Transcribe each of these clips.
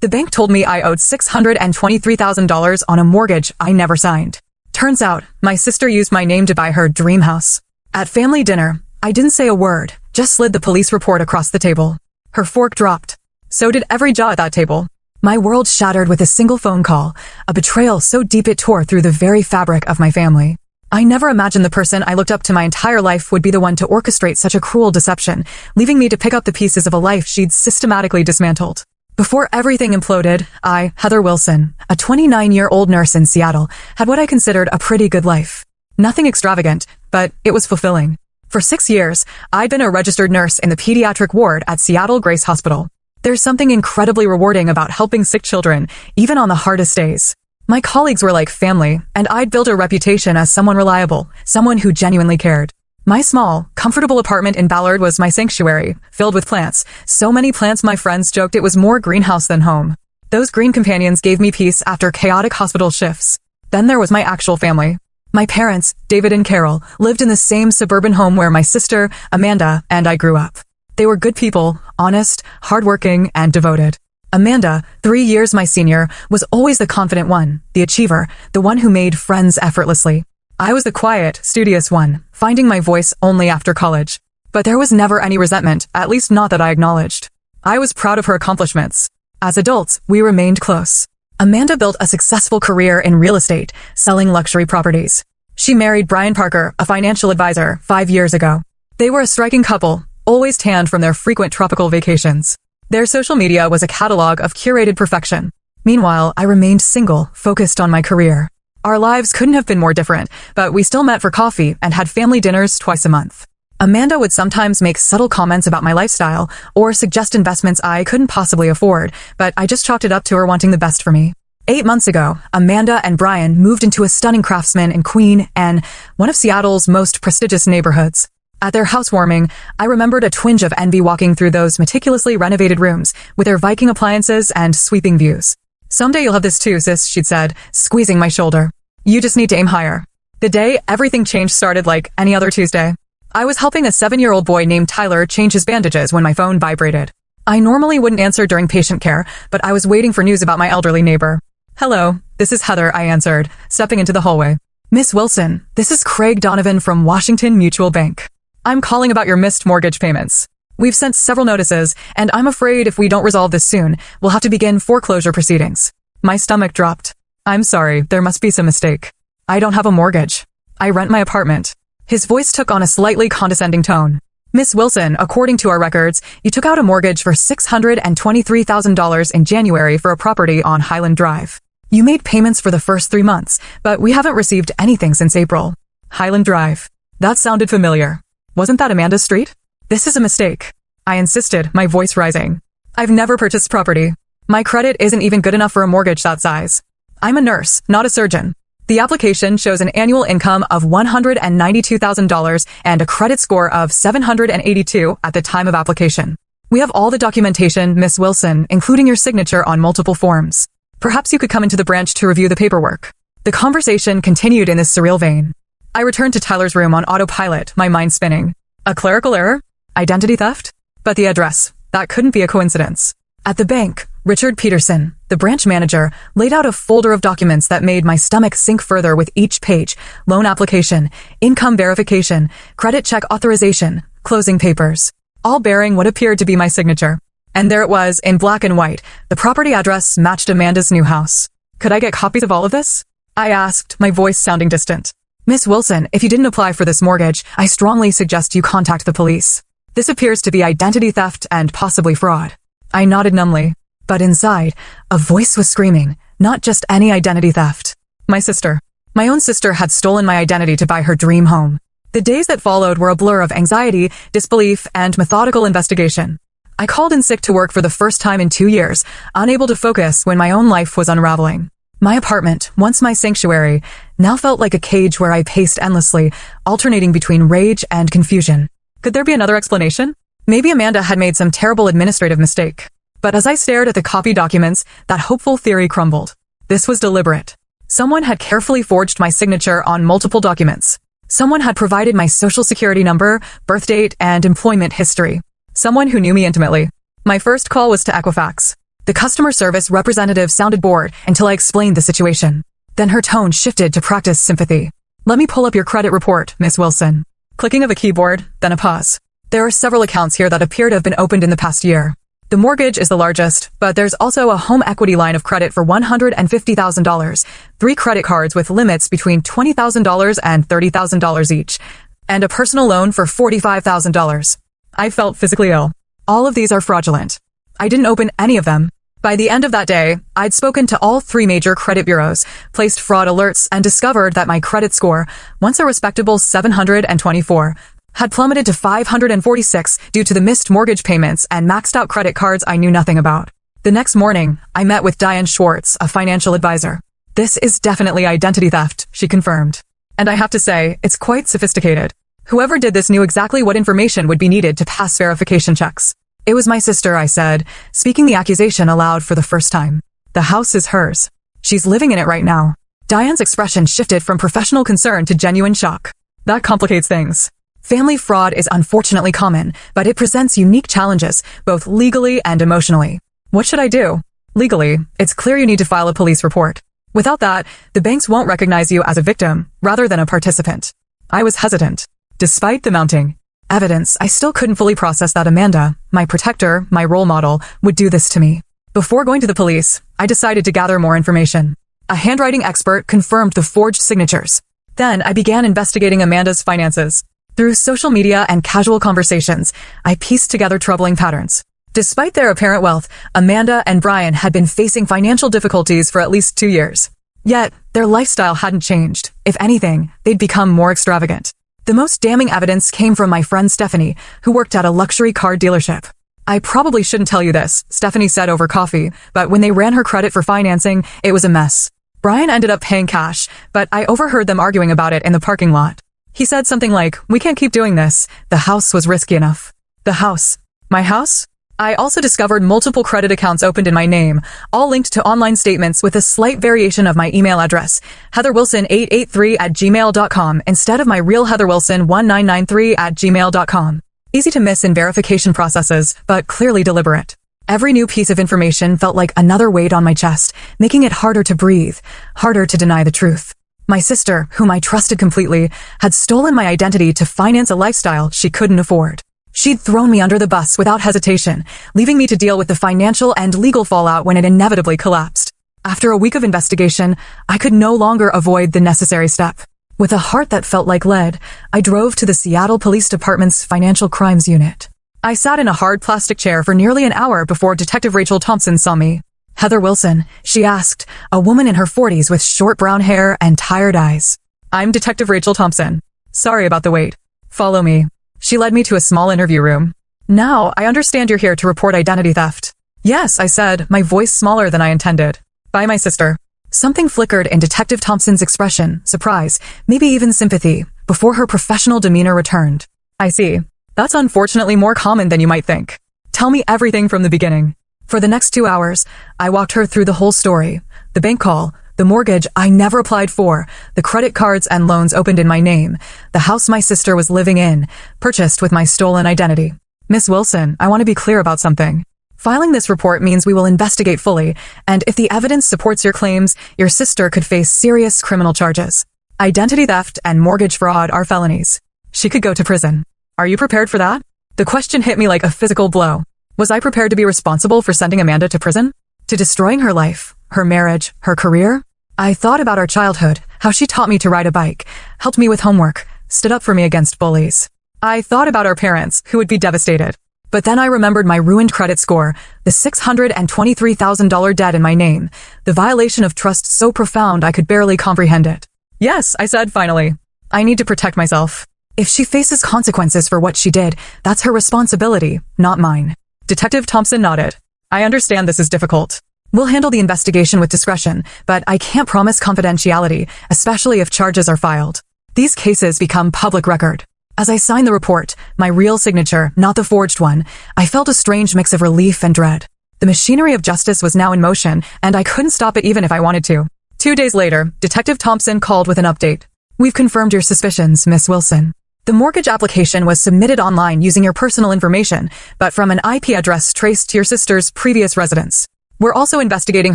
The bank told me I owed $623,000 on a mortgage I never signed. Turns out, my sister used my name to buy her dream house. At family dinner, I didn't say a word, just slid the police report across the table. Her fork dropped. So did every jaw at that table. My world shattered with a single phone call, a betrayal so deep it tore through the very fabric of my family. I never imagined the person I looked up to my entire life would be the one to orchestrate such a cruel deception, leaving me to pick up the pieces of a life she'd systematically dismantled. Before everything imploded, I, Heather Wilson, a 29-year-old nurse in Seattle, had what I considered a pretty good life. Nothing extravagant, but it was fulfilling. For 6 years, I'd been a registered nurse in the pediatric ward at Seattle Grace Hospital. There's something incredibly rewarding about helping sick children, even on the hardest days. My colleagues were like family, and I'd built a reputation as someone reliable, someone who genuinely cared. My small, comfortable apartment in Ballard was my sanctuary, filled with plants. So many plants my friends joked it was more greenhouse than home. Those green companions gave me peace after chaotic hospital shifts. Then there was my actual family. My parents, David and Carol, lived in the same suburban home where my sister, Amanda, and I grew up. They were good people, honest, hardworking, and devoted. Amanda, 3 years my senior, was always the confident one, the achiever, the one who made friends effortlessly. I was the quiet, studious one, finding my voice only after college. But there was never any resentment, at least not that I acknowledged. I was proud of her accomplishments. As adults, we remained close. Amanda built a successful career in real estate, selling luxury properties. She married Brian Parker, a financial advisor, 5 years ago. They were a striking couple, always tanned from their frequent tropical vacations. Their social media was a catalog of curated perfection. Meanwhile, I remained single, focused on my career. Our lives couldn't have been more different, but we still met for coffee and had family dinners twice a month. Amanda would sometimes make subtle comments about my lifestyle or suggest investments I couldn't possibly afford, but I just chalked it up to her wanting the best for me. 8 months ago, Amanda and Brian moved into a stunning Craftsman in Queen Anne, one of Seattle's most prestigious neighborhoods. At their housewarming, I remembered a twinge of envy walking through those meticulously renovated rooms with their Viking appliances and sweeping views. "Someday you'll have this too, sis," she'd said, squeezing my shoulder. "You just need to aim higher." The day everything changed started like any other Tuesday. I was helping a 7-year-old boy named Tyler change his bandages when my phone vibrated. I normally wouldn't answer during patient care, but I was waiting for news about my elderly neighbor. "Hello, this is Heather," I answered, stepping into the hallway. "Miss Wilson, this is Craig Donovan from Washington Mutual Bank. I'm calling about your missed mortgage payments. We've sent several notices, and I'm afraid if we don't resolve this soon, we'll have to begin foreclosure proceedings." My stomach dropped. "I'm sorry, there must be some mistake. I don't have a mortgage. I rent my apartment." His voice took on a slightly condescending tone. "Miss Wilson, according to our records, you took out a mortgage for $623,000 in January for a property on Highland Drive. You made payments for the first 3 months, but we haven't received anything since April." Highland Drive. That sounded familiar. Wasn't that Amanda's street? "This is a mistake," I insisted, my voice rising. "I've never purchased property. My credit isn't even good enough for a mortgage that size. I'm a nurse, not a surgeon. The application shows an annual income of $192,000 and a credit score of 782 at the time of application. We have all the documentation, Miss Wilson, including your signature on multiple forms. Perhaps you could come into the branch to review the paperwork." The conversation continued in this surreal vein. I returned to Tyler's room on autopilot, my mind spinning. A clerical error? Identity theft? But the address. That couldn't be a coincidence. At the bank, Richard Peterson, the branch manager, laid out a folder of documents that made my stomach sink further with each page: loan application, income verification, credit check authorization, closing papers, all bearing what appeared to be my signature. And there it was, in black and white. The property address matched Amanda's new house. "Could I get copies of all of this?" I asked, my voice sounding distant. "Miss Wilson, if you didn't apply for this mortgage, I strongly suggest you contact the police. This appears to be identity theft and possibly fraud." I nodded numbly. But inside, a voice was screaming, not just any identity theft. My sister. My own sister had stolen my identity to buy her dream home. The days that followed were a blur of anxiety, disbelief, and methodical investigation. I called in sick to work for the first time in 2 years, unable to focus when my own life was unraveling. My apartment, once my sanctuary, now felt like a cage where I paced endlessly, alternating between rage and confusion. Could there be another explanation? Maybe Amanda had made some terrible administrative mistake. But as I stared at the copy documents, that hopeful theory crumbled. This was deliberate. Someone had carefully forged my signature on multiple documents. Someone had provided my social security number, birth date, and employment history. Someone who knew me intimately. My first call was to Equifax. The customer service representative sounded bored until I explained the situation. Then her tone shifted to practice sympathy. Let me pull up your credit report, Miss Wilson. Clicking of a keyboard, then a pause. There are several accounts here that appear to have been opened in the past year. The mortgage is the largest, but there's also a home equity line of credit for $150,000, 3 credit cards with limits between $20,000 and $30,000 each, and a personal loan for $45,000. I felt physically ill. All of these are fraudulent. I didn't open any of them. By the end of that day, I'd spoken to all 3 major credit bureaus, placed fraud alerts, and discovered that my credit score, once a respectable 724, had plummeted to 546 due to the missed mortgage payments and maxed out credit cards I knew nothing about. The next morning, I met with Diane Schwartz, a financial advisor. This is definitely identity theft, she confirmed. And I have to say, it's quite sophisticated. Whoever did this knew exactly what information would be needed to pass verification checks. It was my sister, I said, speaking the accusation aloud for the first time. The house is hers. She's living in it right now. Diane's expression shifted from professional concern to genuine shock. That complicates things. Family fraud is unfortunately common, but it presents unique challenges, both legally and emotionally. What should I do? Legally, it's clear you need to file a police report. Without that, the banks won't recognize you as a victim, rather than a participant. I was hesitant. Despite the mounting evidence, I still couldn't fully process that Amanda, my protector, my role model, would do this to me. Before going to the police, I decided to gather more information. A handwriting expert confirmed the forged signatures. Then I began investigating Amanda's finances. Through social media and casual conversations, I pieced together troubling patterns. Despite their apparent wealth, Amanda and Brian had been facing financial difficulties for at least 2 years. Yet, their lifestyle hadn't changed. If anything, they'd become more extravagant. The most damning evidence came from my friend Stephanie, who worked at a luxury car dealership. I probably shouldn't tell you this, Stephanie said over coffee, but when they ran her credit for financing, it was a mess. Brian ended up paying cash, but I overheard them arguing about it in the parking lot. He said something like, "We can't keep doing this. The house was risky enough." The house. My house? I also discovered multiple credit accounts opened in my name, all linked to online statements with a slight variation of my email address, heatherwilson883@gmail.com, instead of my real heatherwilson1993@gmail.com. Easy to miss in verification processes, but clearly deliberate. Every new piece of information felt like another weight on my chest, making it harder to breathe, harder to deny the truth. My sister, whom I trusted completely, had stolen my identity to finance a lifestyle she couldn't afford. She'd thrown me under the bus without hesitation, leaving me to deal with the financial and legal fallout when it inevitably collapsed. After a week of investigation, I could no longer avoid the necessary step. With a heart that felt like lead, I drove to the Seattle Police Department's Financial Crimes Unit. I sat in a hard plastic chair for nearly an hour before Detective Rachel Thompson saw me. "Heather Wilson," she asked, a woman in her 40s with short brown hair and tired eyes. "I'm Detective Rachel Thompson. Sorry about the wait. Follow me." She led me to a small interview room. "Now, I understand you're here to report identity theft." "Yes," I said, my voice smaller than I intended. "By my sister." Something flickered in Detective Thompson's expression, surprise, maybe even sympathy, before her professional demeanor returned. "I see. That's unfortunately more common than you might think. Tell me everything from the beginning." For the next 2 hours, I walked her through the whole story. The bank call, the mortgage I never applied for, the credit cards and loans opened in my name, the house my sister was living in, purchased with my stolen identity. "Miss Wilson, I want to be clear about something. Filing this report means we will investigate fully, and if the evidence supports your claims, your sister could face serious criminal charges. Identity theft and mortgage fraud are felonies. She could go to prison. Are you prepared for that?" The question hit me like a physical blow. Was I prepared to be responsible for sending Amanda to prison? To destroying her life, her marriage, her career? I thought about our childhood, how she taught me to ride a bike, helped me with homework, stood up for me against bullies. I thought about our parents, who would be devastated. But then I remembered my ruined credit score, the $623,000 debt in my name, the violation of trust so profound I could barely comprehend it. "Yes," I said finally. "I need to protect myself. If she faces consequences for what she did, that's her responsibility, not mine." Detective Thompson nodded. "I understand this is difficult. We'll handle the investigation with discretion, but I can't promise confidentiality, especially if charges are filed. These cases become public record." As I signed the report, my real signature, not the forged one, I felt a strange mix of relief and dread. The machinery of justice was now in motion, and I couldn't stop it even if I wanted to. 2 days later, Detective Thompson called with an update. "We've confirmed your suspicions, Miss Wilson. The mortgage application was submitted online using your personal information, but from an IP address traced to your sister's previous residence. We're also investigating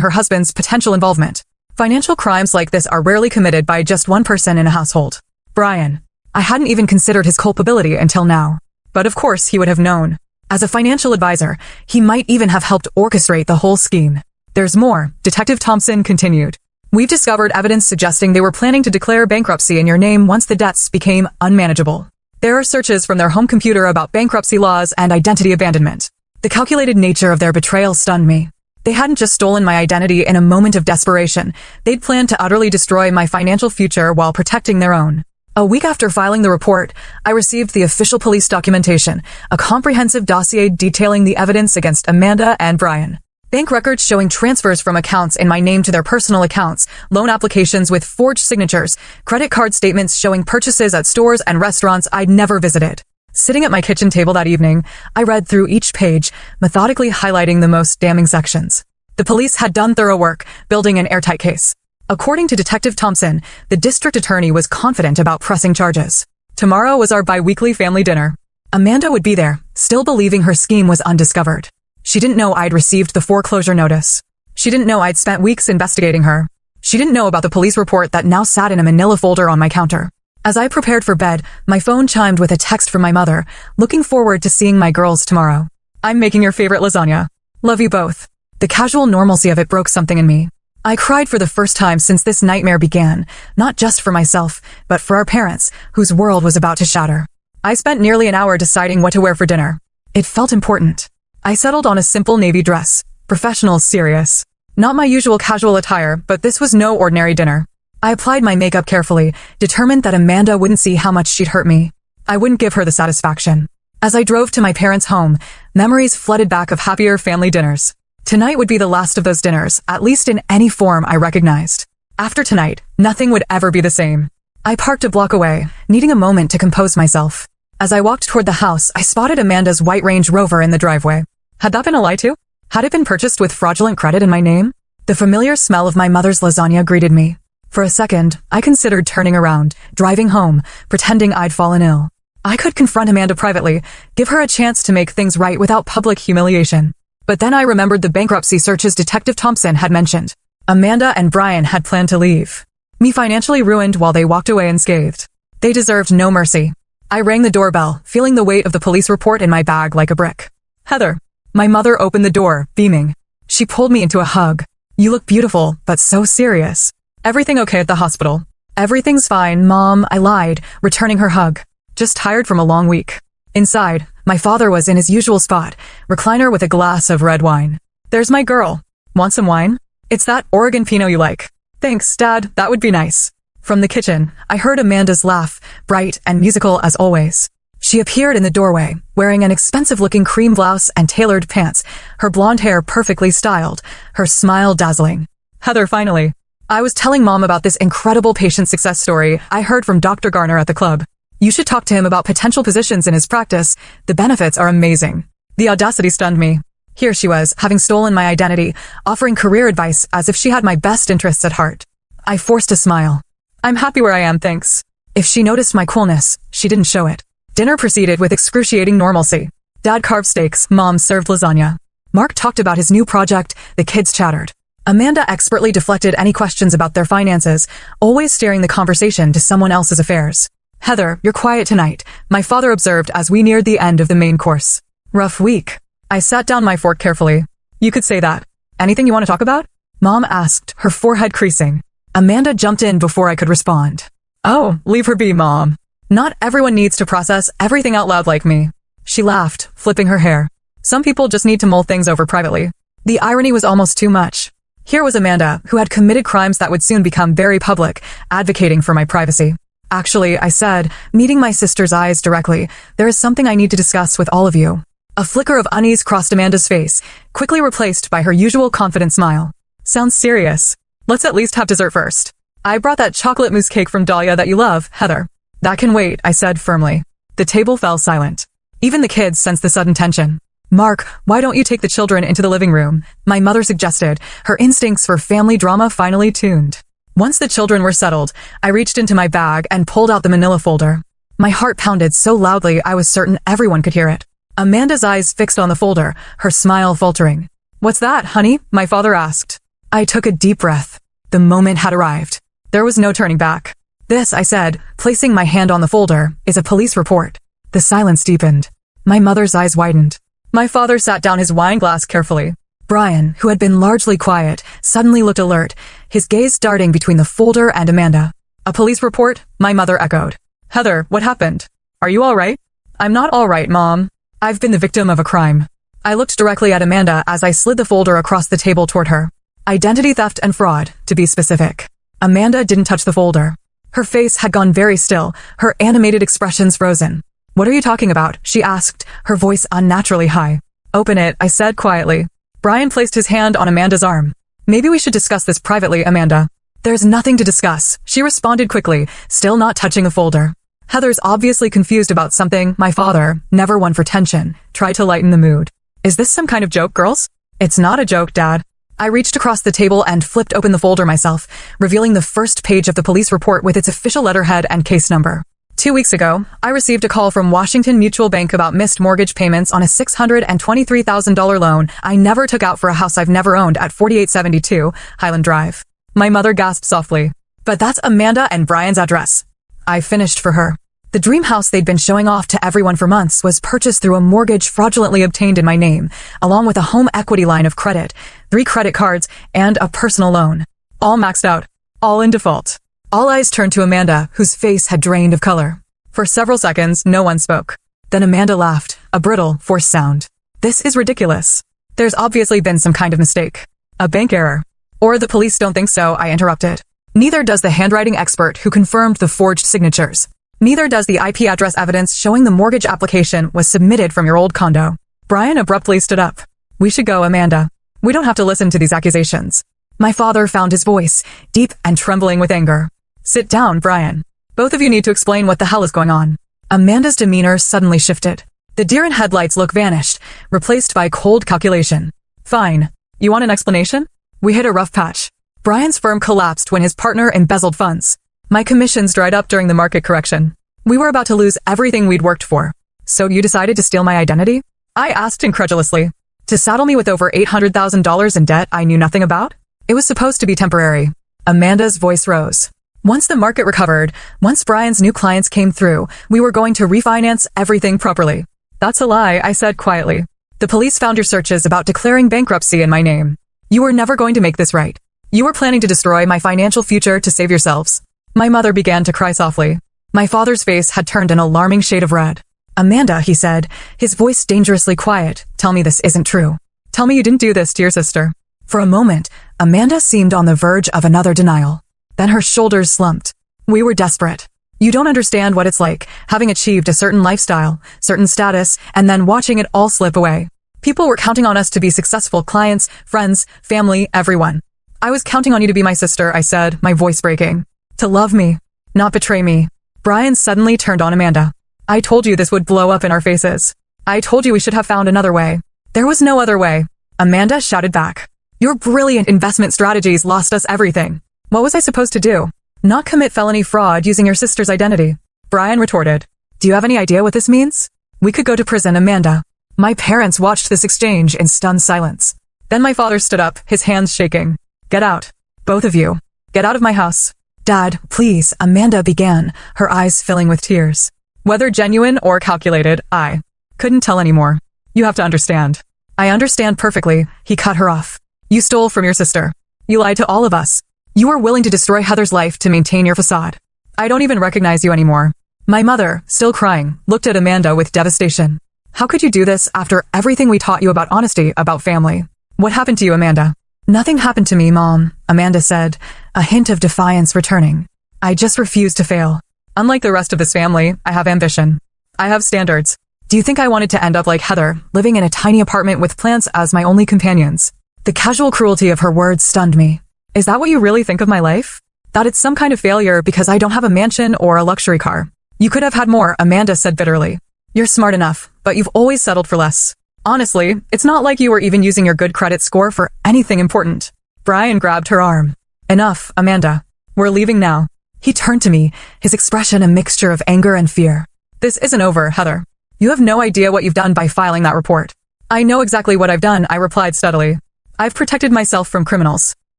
her husband's potential involvement. Financial crimes like this are rarely committed by just one person in a household. Brian. I hadn't even considered his culpability until now. But of course he would have known. As a financial advisor, he might even have helped orchestrate the whole scheme. There's more, Detective Thompson continued. We've discovered evidence suggesting they were planning to declare bankruptcy in your name once the debts became unmanageable. There are searches from their home computer about bankruptcy laws and identity abandonment. The calculated nature of their betrayal stunned me. They hadn't just stolen my identity in a moment of desperation. They'd planned to utterly destroy my financial future while protecting their own. A week after filing the report, I received the official police documentation, a comprehensive dossier detailing the evidence against Amanda and Brian. Bank records showing transfers from accounts in my name to their personal accounts, loan applications with forged signatures, credit card statements showing purchases at stores and restaurants I'd never visited. Sitting at my kitchen table that evening, I read through each page, methodically highlighting the most damning sections. The police had done thorough work, building an airtight case. According to Detective Thompson, the district attorney was confident about pressing charges. Tomorrow was our bi-weekly family dinner. Amanda would be there, still believing her scheme was undiscovered. She didn't know I'd received the foreclosure notice. She didn't know I'd spent weeks investigating her. She didn't know about the police report that now sat in a manila folder on my counter. As I prepared for bed, my phone chimed with a text from my mother, looking forward to seeing my girls tomorrow. I'm making your favorite lasagna. Love you both. The casual normalcy of it broke something in me. I cried for the first time since this nightmare began, not just for myself, but for our parents, whose world was about to shatter. I spent nearly an hour deciding what to wear for dinner. It felt important. I settled on a simple navy dress, professional, serious. Not my usual casual attire, but this was no ordinary dinner. I applied my makeup carefully, determined that Amanda wouldn't see how much she'd hurt me. I wouldn't give her the satisfaction. As I drove to my parents' home, memories flooded back of happier family dinners. Tonight would be the last of those dinners, at least in any form I recognized. After tonight, nothing would ever be the same. I parked a block away, needing a moment to compose myself. As I walked toward the house, I spotted Amanda's white Range Rover in the driveway. Had that been a lie too? Had it been purchased with fraudulent credit in my name? The familiar smell of my mother's lasagna greeted me. For a second, I considered turning around, driving home, pretending I'd fallen ill. I could confront Amanda privately, give her a chance to make things right without public humiliation. But then I remembered the bankruptcy searches Detective Thompson had mentioned. Amanda and Brian had planned to leave. Me financially ruined while they walked away unscathed. They deserved no mercy. I rang the doorbell, feeling the weight of the police report in my bag like a brick. Heather. My mother opened the door, beaming. She pulled me into a hug. You look beautiful, but so serious. Everything okay at the hospital? Everything's fine, Mom, I lied, returning her hug. Just tired from a long week. Inside, my father was in his usual spot, recliner with a glass of red wine. There's my girl. Want some wine? It's that Oregon Pinot you like. Thanks, Dad, that would be nice. From the kitchen, I heard Amanda's laugh, bright and musical as always. She appeared in the doorway, wearing an expensive-looking cream blouse and tailored pants, her blonde hair perfectly styled, her smile dazzling. Heather, finally. I was telling Mom about this incredible patient success story I heard from Dr. Garner at the club. You should talk to him about potential positions in his practice. The benefits are amazing. The audacity stunned me. Here she was, having stolen my identity, offering career advice as if she had my best interests at heart. I forced a smile. I'm happy where I am, thanks. If she noticed my coolness, she didn't show it. Dinner proceeded with excruciating normalcy. Dad carved steaks, Mom served lasagna. Mark talked about his new project, the kids chattered. Amanda expertly deflected any questions about their finances, always steering the conversation to someone else's affairs. Heather, you're quiet tonight, my father observed as we neared the end of the main course. Rough week. I sat down my fork carefully. You could say that. Anything you want to talk about? Mom asked, her forehead creasing. Amanda jumped in before I could respond. Oh, leave her be, Mom. Not everyone needs to process everything out loud like me. She laughed, flipping her hair. Some people just need to mull things over privately. The irony was almost too much. Here was Amanda, who had committed crimes that would soon become very public, advocating for my privacy. Actually, I said, meeting my sister's eyes directly, there is something I need to discuss with all of you. A flicker of unease crossed Amanda's face, quickly replaced by her usual confident smile. Sounds serious. Let's at least have dessert first. I brought that chocolate mousse cake from Dahlia that you love, Heather. That can wait, I said firmly. The table fell silent. Even the kids sensed the sudden tension. Mark, why don't you take the children into the living room? My mother suggested, her instincts for family drama finally tuned. Once the children were settled, I reached into my bag and pulled out the manila folder. My heart pounded so loudly I was certain everyone could hear it. Amanda's eyes fixed on the folder, her smile faltering. What's that, honey? My father asked. I took a deep breath. The moment had arrived. There was no turning back. This, I said, placing my hand on the folder, is a police report. The silence deepened. My mother's eyes widened. My father sat down his wine glass carefully. Brian, who had been largely quiet, suddenly looked alert, his gaze darting between the folder and Amanda. A police report? My mother echoed. Heather, what happened? Are you all right? I'm not all right, Mom. I've been the victim of a crime. I looked directly at Amanda as I slid the folder across the table toward her. Identity theft and fraud, to be specific. Amanda didn't touch the folder. Her face had gone very still, her animated expressions frozen. What are you talking about? She asked, her voice unnaturally high. Open it, I said quietly. Brian placed his hand on Amanda's arm. Maybe we should discuss this privately, Amanda. There's nothing to discuss, she responded quickly, still not touching the folder. Heather's obviously confused about something. My father, never one for tension, tried to lighten the mood. Is this some kind of joke, girls? It's not a joke, Dad. I reached across the table and flipped open the folder myself, revealing the first page of the police report with its official letterhead and case number. 2 weeks ago, I received a call from Washington Mutual Bank about missed mortgage payments on a $623,000 loan I never took out for a house I've never owned at 4872 Highland Drive. My mother gasped softly. But that's Amanda and Brian's address. I finished for her. The dream house they'd been showing off to everyone for months was purchased through a mortgage fraudulently obtained in my name, along with a home equity line of credit, 3 credit cards, and a personal loan. All maxed out. All in default. All eyes turned to Amanda, whose face had drained of color. For several seconds, no one spoke. Then Amanda laughed, a brittle, forced sound. This is ridiculous. There's obviously been some kind of mistake. A bank error. Or the police don't think so, I interrupted. Neither does the handwriting expert who confirmed the forged signatures. Neither does the IP address evidence showing the mortgage application was submitted from your old condo. Brian abruptly stood up. We should go, Amanda. We don't have to listen to these accusations. My father found his voice, deep and trembling with anger. Sit down, Brian. Both of you need to explain what the hell is going on. Amanda's demeanor suddenly shifted. The deer-in-headlights look vanished, replaced by cold calculation. Fine. You want an explanation? We hit a rough patch. Brian's firm collapsed when his partner embezzled funds. My commissions dried up during the market correction. We were about to lose everything we'd worked for. So you decided to steal my identity? I asked incredulously. To saddle me with over $800,000 in debt I knew nothing about? It was supposed to be temporary. Amanda's voice rose. Once the market recovered, once Brian's new clients came through, we were going to refinance everything properly. That's a lie, I said quietly. The police found your searches about declaring bankruptcy in my name. You were never going to make this right. You were planning to destroy my financial future to save yourselves. My mother began to cry softly. My father's face had turned an alarming shade of red. Amanda, he said, his voice dangerously quiet, tell me this isn't true. Tell me you didn't do this to your sister. For a moment, Amanda seemed on the verge of another denial. Then her shoulders slumped. We were desperate. You don't understand what it's like, having achieved a certain lifestyle, certain status, and then watching it all slip away. People were counting on us to be successful clients, friends, family, everyone. I was counting on you to be my sister, I said, my voice breaking. To love me, not betray me. Brian suddenly turned on Amanda. I told you this would blow up in our faces. I told you we should have found another way. There was no other way. Amanda shouted back. Your brilliant investment strategies lost us everything. What was I supposed to do? Not commit felony fraud using your sister's identity. Brian retorted. Do you have any idea what this means? We could go to prison, Amanda. My parents watched this exchange in stunned silence. Then my father stood up, his hands shaking. Get out. Both of you. Get out of my house. Dad, please, Amanda began, her eyes filling with tears. Whether genuine or calculated, I couldn't tell anymore. You have to understand. I understand perfectly, he cut her off. You stole from your sister. You lied to all of us. You were willing to destroy Heather's life to maintain your facade. I don't even recognize you anymore. My mother, still crying, looked at Amanda with devastation. How could you do this after everything we taught you about honesty, about family? What happened to you, Amanda? Nothing happened to me, Mom, Amanda said, a hint of defiance returning. I just refused to fail. Unlike the rest of this family, I have ambition. I have standards. Do you think I wanted to end up like Heather, living in a tiny apartment with plants as my only companions? The casual cruelty of her words stunned me. Is that what you really think of my life? That it's some kind of failure because I don't have a mansion or a luxury car? You could have had more, Amanda said bitterly. You're smart enough, but you've always settled for less. Honestly, it's not like you were even using your good credit score for anything important. Brian grabbed her arm. Enough, Amanda. We're leaving now. He turned to me, his expression a mixture of anger and fear. This isn't over, Heather. You have no idea what you've done by filing that report. I know exactly what I've done, I replied steadily. I've protected myself from criminals.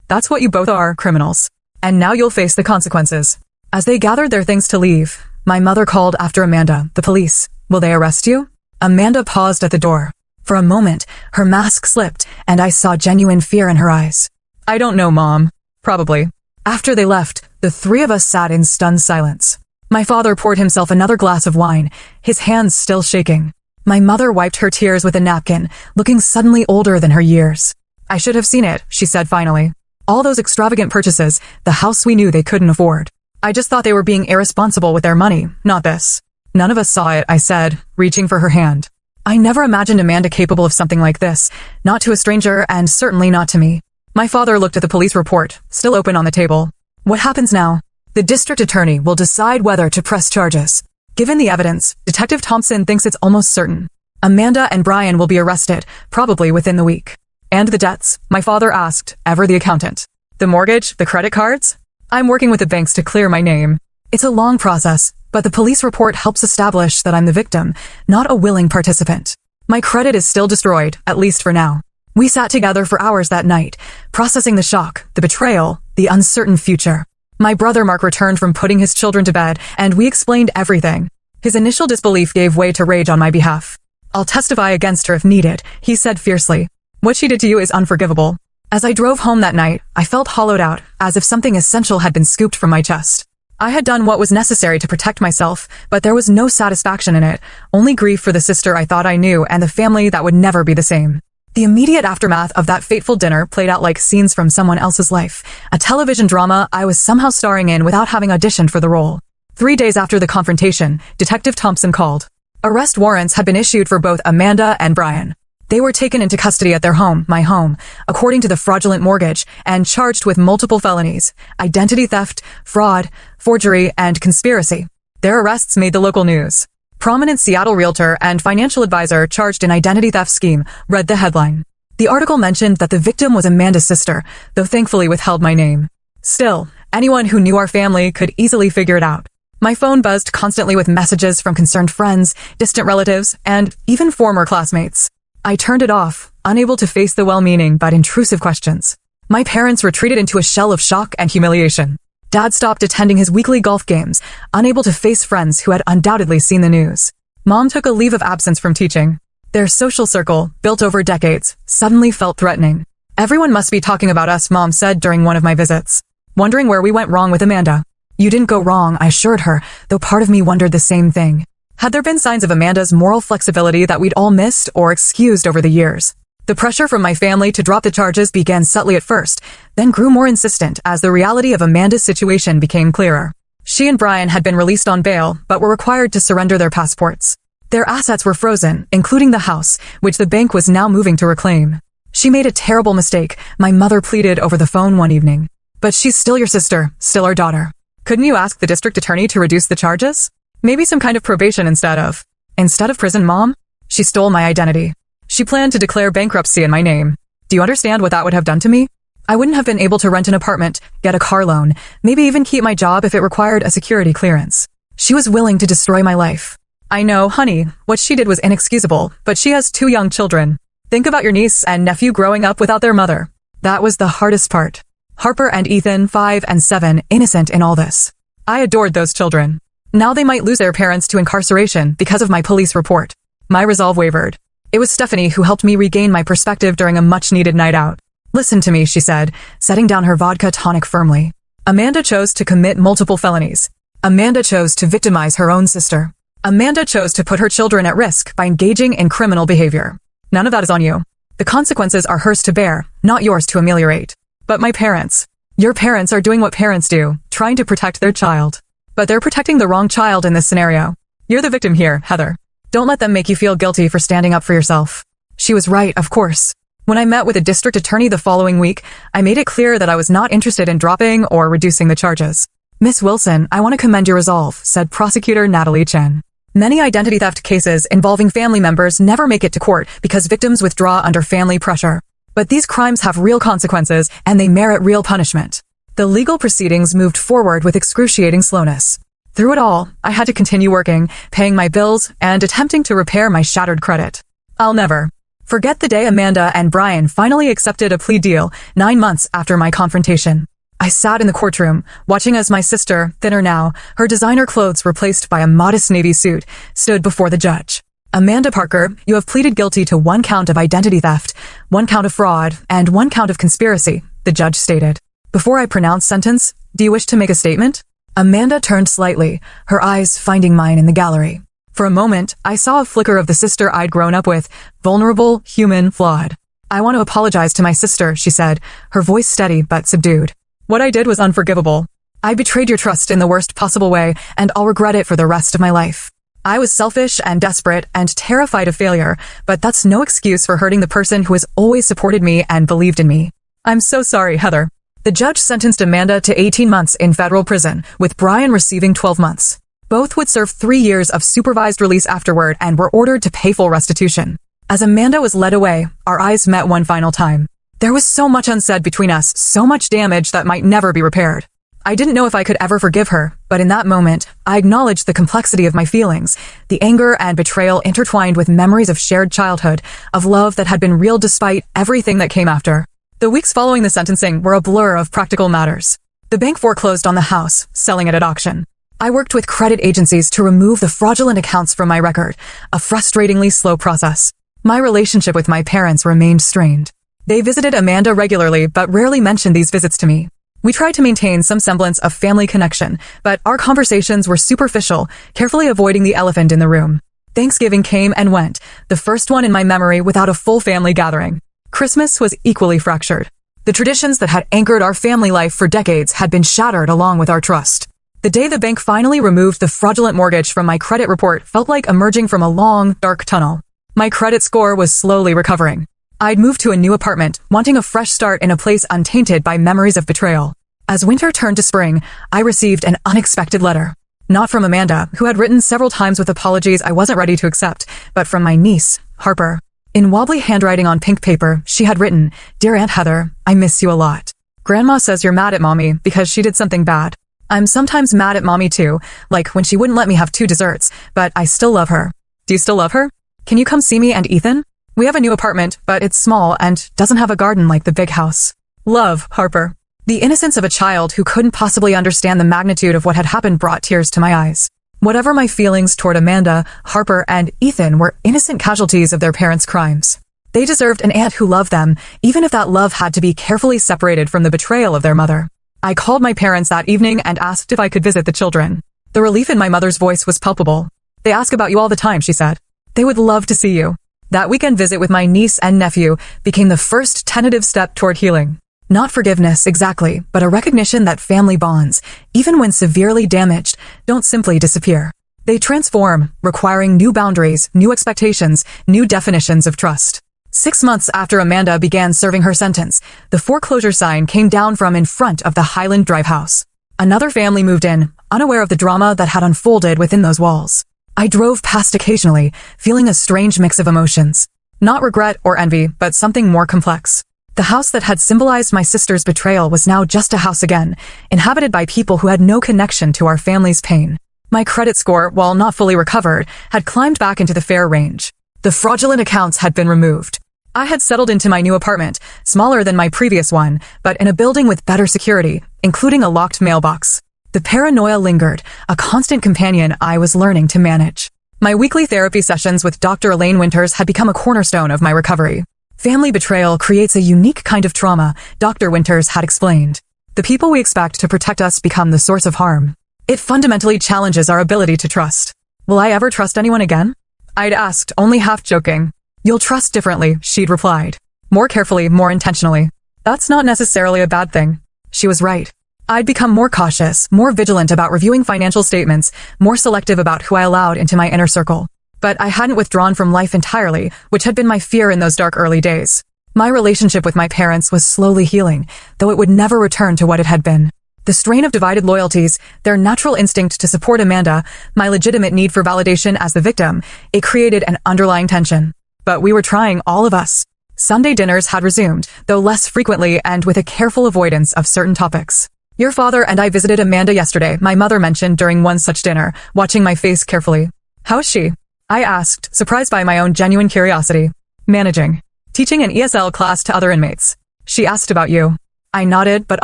That's what you both are, criminals. And now you'll face the consequences. As they gathered their things to leave, my mother called after Amanda, the police. Will they arrest you? Amanda paused at the door. For a moment, her mask slipped, and I saw genuine fear in her eyes. I don't know, Mom. Probably. After they left, the three of us sat in stunned silence. My father poured himself another glass of wine, his hands still shaking. My mother wiped her tears with a napkin, looking suddenly older than her years. I should have seen it, she said finally. All those extravagant purchases, the house we knew they couldn't afford. I just thought they were being irresponsible with their money, not this. None of us saw it, I said, reaching for her hand. I never imagined Amanda capable of something like this, not to a stranger and certainly not to me. My father looked at the police report, still open on the table. What happens now? The district attorney will decide whether to press charges. Given the evidence, Detective Thompson thinks it's almost certain. Amanda and Brian will be arrested, probably within the week. And the debts? My father asked, ever the accountant. The mortgage? The credit cards? I'm working with the banks to clear my name. It's a long process, but the police report helps establish that I'm the victim, not a willing participant. My credit is still destroyed, at least for now. We sat together for hours that night, processing the shock, the betrayal, the uncertain future. My brother Mark returned from putting his children to bed, and we explained everything. His initial disbelief gave way to rage on my behalf. I'll testify against her if needed, he said fiercely. What she did to you is unforgivable. As I drove home that night, I felt hollowed out, as if something essential had been scooped from my chest. I had done what was necessary to protect myself, but there was no satisfaction in it, only grief for the sister I thought I knew and the family that would never be the same. The immediate aftermath of that fateful dinner played out like scenes from someone else's life, a television drama I was somehow starring in without having auditioned for the role. 3 days after the confrontation, Detective Thompson called. Arrest warrants had been issued for both Amanda and Brian. They were taken into custody at their home, my home, according to the fraudulent mortgage, and charged with multiple felonies, identity theft, fraud, forgery, and conspiracy. Their arrests made the local news. Prominent Seattle realtor and financial advisor charged in identity theft scheme, read the headline. The article mentioned that the victim was Amanda's sister, though thankfully withheld my name. Still, anyone who knew our family could easily figure it out. My phone buzzed constantly with messages from concerned friends, distant relatives, and even former classmates. I turned it off, unable to face the well-meaning but intrusive questions. My parents retreated into a shell of shock and humiliation. Dad stopped attending his weekly golf games, unable to face friends who had undoubtedly seen the news. Mom took a leave of absence from teaching. Their social circle, built over decades, suddenly felt threatening. Everyone must be talking about us, Mom said during one of my visits. Wondering where we went wrong with Amanda. You didn't go wrong, I assured her, though part of me wondered the same thing. Had there been signs of Amanda's moral flexibility that we'd all missed or excused over the years? The pressure from my family to drop the charges began subtly at first, then grew more insistent as the reality of Amanda's situation became clearer. She and Brian had been released on bail, but were required to surrender their passports. Their assets were frozen, including the house, which the bank was now moving to reclaim. She made a terrible mistake, my mother pleaded over the phone one evening. But she's still your sister, still our daughter. Couldn't you ask the district attorney to reduce the charges? Maybe some kind of probation instead of prison, Mom? She stole my identity. She planned to declare bankruptcy in my name. Do you understand what that would have done to me? I wouldn't have been able to rent an apartment, get a car loan, maybe even keep my job if it required a security clearance. She was willing to destroy my life. I know, honey, what she did was inexcusable, but she has 2 young children. Think about your niece and nephew growing up without their mother. That was the hardest part. Harper and Ethan, 5 and 7, innocent in all this. I adored those children. Now they might lose their parents to incarceration because of my police report. My resolve wavered. It was Stephanie who helped me regain my perspective during a much-needed night out. Listen to me, she said, setting down her vodka tonic firmly. Amanda chose to commit multiple felonies. Amanda chose to victimize her own sister. Amanda chose to put her children at risk by engaging in criminal behavior. None of that is on you. The consequences are hers to bear, not yours to ameliorate. But my parents. Your parents are doing what parents do, trying to protect their child. But they're protecting the wrong child in this scenario. You're the victim here, Heather. Don't let them make you feel guilty for standing up for yourself. She was right, of course. When I met with a district attorney the following week, I made it clear that I was not interested in dropping or reducing the charges. Miss Wilson, I want to commend your resolve, said Prosecutor Natalie Chen. Many identity theft cases involving family members never make it to court because victims withdraw under family pressure. But these crimes have real consequences and they merit real punishment. The legal proceedings moved forward with excruciating slowness. Through it all, I had to continue working, paying my bills, and attempting to repair my shattered credit. I'll never Forget the day Amanda and Brian finally accepted a plea deal 9 months after my confrontation. I sat in the courtroom, watching as my sister, thinner now, her designer clothes replaced by a modest navy suit, stood before the judge. Amanda Parker, you have pleaded guilty to 1 count of identity theft, 1 count of fraud, and 1 count of conspiracy, the judge stated. Before I pronounce sentence, do you wish to make a statement? Amanda turned slightly, her eyes finding mine in the gallery. For a moment, I saw a flicker of the sister I'd grown up with, vulnerable, human, flawed. I want to apologize to my sister, she said, her voice steady but subdued. What I did was unforgivable. I betrayed your trust in the worst possible way, and I'll regret it for the rest of my life. I was selfish and desperate and terrified of failure, but that's no excuse for hurting the person who has always supported me and believed in me. I'm so sorry, Heather. The judge sentenced Amanda to 18 months in federal prison, with Brian receiving 12 months. Both would serve 3 years of supervised release afterward and were ordered to pay full restitution. As Amanda was led away, our eyes met one final time. There was so much unsaid between us, so much damage that might never be repaired. I didn't know if I could ever forgive her, but in that moment, I acknowledged the complexity of my feelings, the anger and betrayal intertwined with memories of shared childhood, of love that had been real despite everything that came after. The weeks following the sentencing were a blur of practical matters. The bank foreclosed on the house, selling it at auction. I worked with credit agencies to remove the fraudulent accounts from my record, a frustratingly slow process. My relationship with my parents remained strained. They visited Amanda regularly but rarely mentioned these visits to me. We tried to maintain some semblance of family connection, but our conversations were superficial, carefully avoiding the elephant in the room. Thanksgiving came and went, the first one in my memory without a full family gathering. Christmas was equally fractured. The traditions that had anchored our family life for decades had been shattered along with our trust. The day the bank finally removed the fraudulent mortgage from my credit report felt like emerging from a long, dark tunnel. My credit score was slowly recovering. I'd moved to a new apartment, wanting a fresh start in a place untainted by memories of betrayal. As winter turned to spring, I received an unexpected letter. Not from Amanda, who had written several times with apologies I wasn't ready to accept, but from my niece, Harper. In wobbly handwriting on pink paper, she had written, "Dear Aunt Heather, I miss you a lot. Grandma says you're mad at Mommy because she did something bad. I'm sometimes mad at Mommy too, like when she wouldn't let me have 2 desserts, but I still love her. Do you still love her? Can you come see me and Ethan? We have a new apartment, but it's small and doesn't have a garden like the big house. Love, Harper." The innocence of a child who couldn't possibly understand the magnitude of what had happened brought tears to my eyes. Whatever my feelings toward Amanda, Harper, and Ethan were innocent casualties of their parents' crimes. They deserved an aunt who loved them, even if that love had to be carefully separated from the betrayal of their mother. I called my parents that evening and asked if I could visit the children. The relief in my mother's voice was palpable. "They ask about you all the time," she said. "They would love to see you." That weekend visit with my niece and nephew became the first tentative step toward healing. Not forgiveness, exactly, but a recognition that family bonds, even when severely damaged, don't simply disappear. They transform, requiring new boundaries, new expectations, new definitions of trust. 6 months after Amanda began serving her sentence, the foreclosure sign came down from in front of the Highland Drive house. Another family moved in, unaware of the drama that had unfolded within those walls. I drove past occasionally, feeling a strange mix of emotions. Not regret or envy, but something more complex. The house that had symbolized my sister's betrayal was now just a house again, inhabited by people who had no connection to our family's pain. My credit score, while not fully recovered, had climbed back into the fair range. The fraudulent accounts had been removed. I had settled into my new apartment, smaller than my previous one, but in a building with better security, including a locked mailbox. The paranoia lingered, a constant companion I was learning to manage. My weekly therapy sessions with Dr. Elaine Winters had become a cornerstone of my recovery. Family betrayal creates a unique kind of trauma, Dr. Winters had explained. The people we expect to protect us become the source of harm. It fundamentally challenges our ability to trust. Will I ever trust anyone again? I'd asked, only half joking. You'll trust differently, she'd replied. More carefully, more intentionally. That's not necessarily a bad thing. She was right. I'd become more cautious, more vigilant about reviewing financial statements, more selective about who I allowed into my inner circle. But I hadn't withdrawn from life entirely, which had been my fear in those dark early days. My relationship with my parents was slowly healing, though it would never return to what it had been. The strain of divided loyalties, their natural instinct to support Amanda, my legitimate need for validation as the victim, it created an underlying tension. But we were trying, all of us. Sunday dinners had resumed, though less frequently and with a careful avoidance of certain topics. Your father and I visited Amanda yesterday, my mother mentioned during one such dinner, watching my face carefully. How is she? I asked, surprised by my own genuine curiosity. Managing. Teaching an ESL class to other inmates. She asked about you. I nodded but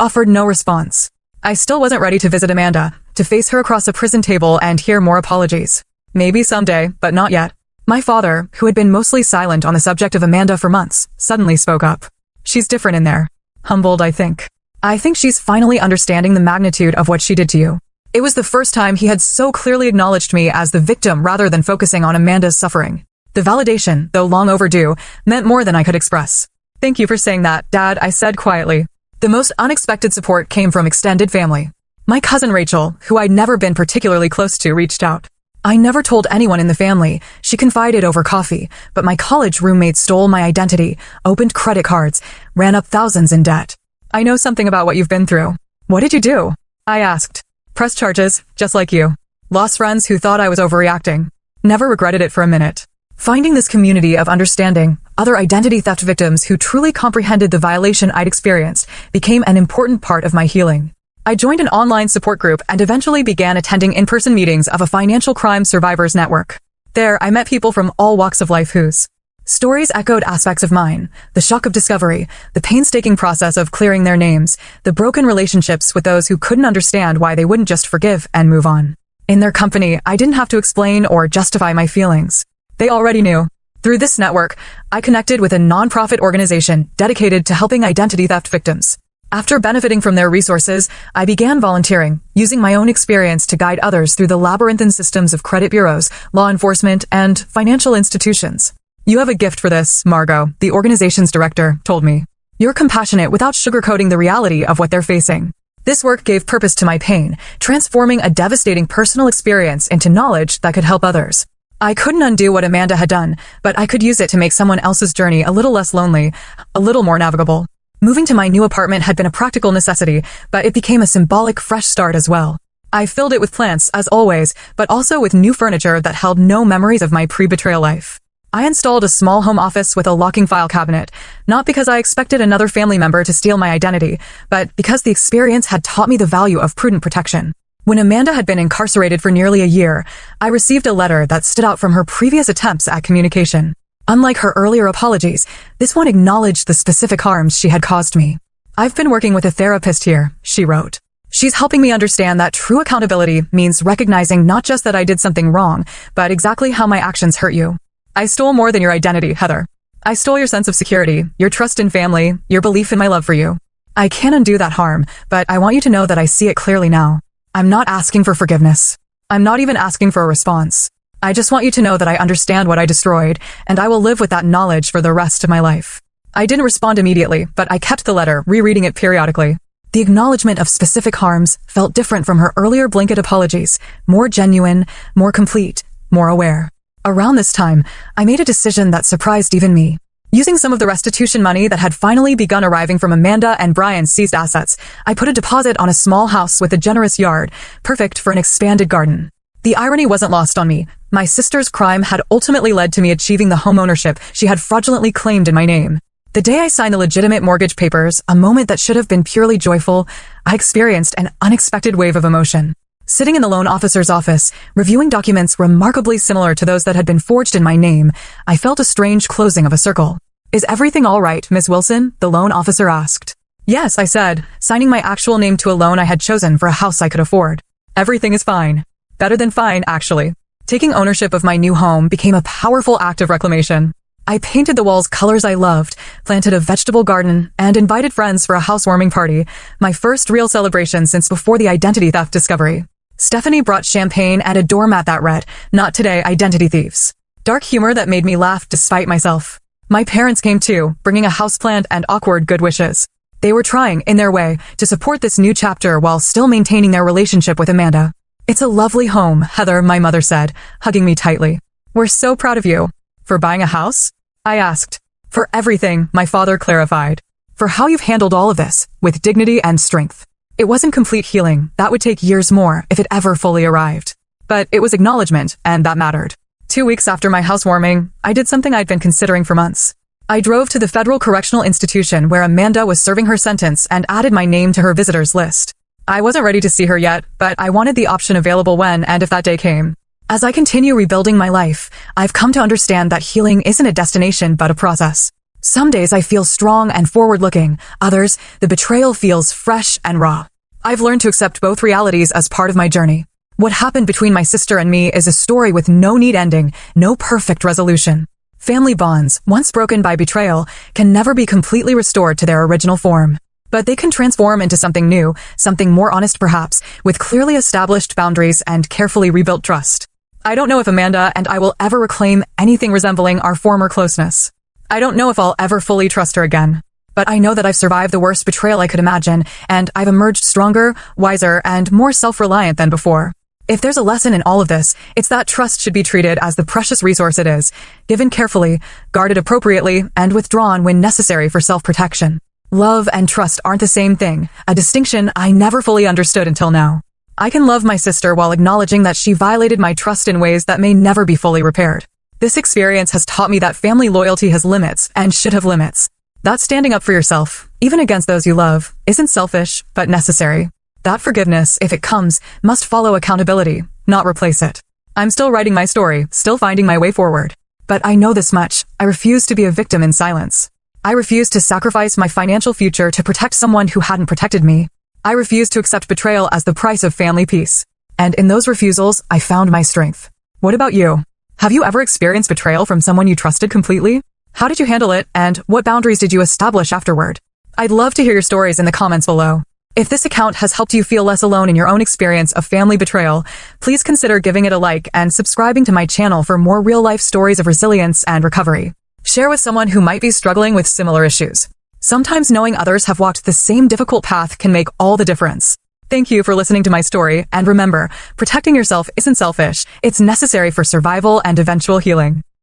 offered no response. I still wasn't ready to visit Amanda, to face her across a prison table and hear more apologies. Maybe someday, but not yet. My father, who had been mostly silent on the subject of Amanda for months, suddenly spoke up. She's different in there. Humbled, I think. I think she's finally understanding the magnitude of what she did to you. It was the first time he had so clearly acknowledged me as the victim rather than focusing on Amanda's suffering. The validation, though long overdue, meant more than I could express. Thank you for saying that, Dad, I said quietly. The most unexpected support came from extended family. My cousin Rachel, who I'd never been particularly close to, reached out. I never told anyone in the family. She confided over coffee, but my college roommate stole my identity, opened credit cards, ran up thousands in debt. I know something about what you've been through. What did you do? I asked. Pressed charges, just like you. Lost friends who thought I was overreacting. Never regretted it for a minute. Finding this community of understanding, other identity theft victims who truly comprehended the violation I'd experienced, became an important part of my healing. I joined an online support group and eventually began attending in-person meetings of a financial crime survivors network. There, I met people from all walks of life whose stories echoed aspects of mine: the shock of discovery, the painstaking process of clearing their names, the broken relationships with those who couldn't understand why they wouldn't just forgive and move on. In their company, I didn't have to explain or justify my feelings. They already knew. Through this network, I connected with a nonprofit organization dedicated to helping identity theft victims. After benefiting from their resources, I began volunteering, using my own experience to guide others through the labyrinthine systems of credit bureaus, law enforcement, and financial institutions. You have a gift for this, Margot, the organization's director told me. You're compassionate without sugarcoating the reality of what they're facing. This work gave purpose to my pain, transforming a devastating personal experience into knowledge that could help others. I couldn't undo what Amanda had done, but I could use it to make someone else's journey a little less lonely, a little more navigable. Moving to my new apartment had been a practical necessity, but it became a symbolic fresh start as well. I filled it with plants, as always, but also with new furniture that held no memories of my pre-betrayal life. I installed a small home office with a locking file cabinet, not because I expected another family member to steal my identity, but because the experience had taught me the value of prudent protection. When Amanda had been incarcerated for nearly a year, I received a letter that stood out from her previous attempts at communication. Unlike her earlier apologies, this one acknowledged the specific harms she had caused me. I've been working with a therapist here, she wrote. She's helping me understand that true accountability means recognizing not just that I did something wrong, but exactly how my actions hurt you. I stole more than your identity, Heather. I stole your sense of security, your trust in family, your belief in my love for you. I can't undo that harm, but I want you to know that I see it clearly now. I'm not asking for forgiveness. I'm not even asking for a response. I just want you to know that I understand what I destroyed, and I will live with that knowledge for the rest of my life. I didn't respond immediately, but I kept the letter, rereading it periodically. The acknowledgement of specific harms felt different from her earlier blanket apologies, more genuine, more complete, more aware. Around this time, I made a decision that surprised even me. Using some of the restitution money that had finally begun arriving from Amanda and Brian's seized assets, I put a deposit on a small house with a generous yard, perfect for an expanded garden. The irony wasn't lost on me. My sister's crime had ultimately led to me achieving the home ownership she had fraudulently claimed in my name. The day I signed the legitimate mortgage papers, a moment that should have been purely joyful, I experienced an unexpected wave of emotion. Sitting in the loan officer's office, reviewing documents remarkably similar to those that had been forged in my name, I felt a strange closing of a circle. Is everything all right, Miss Wilson? The loan officer asked. Yes, I said, signing my actual name to a loan I had chosen for a house I could afford. Everything is fine. Better than fine, actually. Taking ownership of my new home became a powerful act of reclamation. I painted the walls colors I loved, planted a vegetable garden, and invited friends for a housewarming party, my first real celebration since before the identity theft discovery. Stephanie brought champagne and a doormat that read, "Not today, identity thieves." Dark humor that made me laugh despite myself. My parents came too, bringing a houseplant and awkward good wishes. They were trying, in their way, to support this new chapter while still maintaining their relationship with Amanda. It's a lovely home, Heather, my mother said, hugging me tightly. We're so proud of you. For buying a house? I asked. For everything, my father clarified. For how you've handled all of this, with dignity and strength. It wasn't complete healing. That would take years more if it ever fully arrived. But it was acknowledgement, and that mattered. 2 weeks after my housewarming, I did something I'd been considering for months. I drove to the Federal Correctional Institution where Amanda was serving her sentence and added my name to her visitors list. I wasn't ready to see her yet, but I wanted the option available when and if that day came. As I continue rebuilding my life, I've come to understand that healing isn't a destination but a process. Some days I feel strong and forward-looking, others, the betrayal feels fresh and raw. I've learned to accept both realities as part of my journey. What happened between my sister and me is a story with no neat ending, no perfect resolution. Family bonds, once broken by betrayal, can never be completely restored to their original form. But they can transform into something new, something more honest perhaps, with clearly established boundaries and carefully rebuilt trust. I don't know if Amanda and I will ever reclaim anything resembling our former closeness. I don't know if I'll ever fully trust her again. But I know that I've survived the worst betrayal I could imagine, and I've emerged stronger, wiser, and more self-reliant than before. If there's a lesson in all of this, it's that trust should be treated as the precious resource it is, given carefully, guarded appropriately, and withdrawn when necessary for self-protection. Love and trust aren't the same thing, a distinction I never fully understood until now. I can love my sister while acknowledging that she violated my trust in ways that may never be fully repaired. This experience has taught me that family loyalty has limits and should have limits. That standing up for yourself, even against those you love, isn't selfish, but necessary. That forgiveness, if it comes, must follow accountability, not replace it. I'm still writing my story, still finding my way forward. But I know this much, I refuse to be a victim in silence. I refuse to sacrifice my financial future to protect someone who hadn't protected me. I refuse to accept betrayal as the price of family peace. And in those refusals, I found my strength. What about you? Have you ever experienced betrayal from someone you trusted completely? How did you handle it, and what boundaries did you establish afterward? I'd love to hear your stories in the comments below. If this account has helped you feel less alone in your own experience of family betrayal, please consider giving it a like and subscribing to my channel for more real-life stories of resilience and recovery. Share with someone who might be struggling with similar issues. Sometimes knowing others have walked the same difficult path can make all the difference. Thank you for listening to my story, and remember, protecting yourself isn't selfish, it's necessary for survival and eventual healing.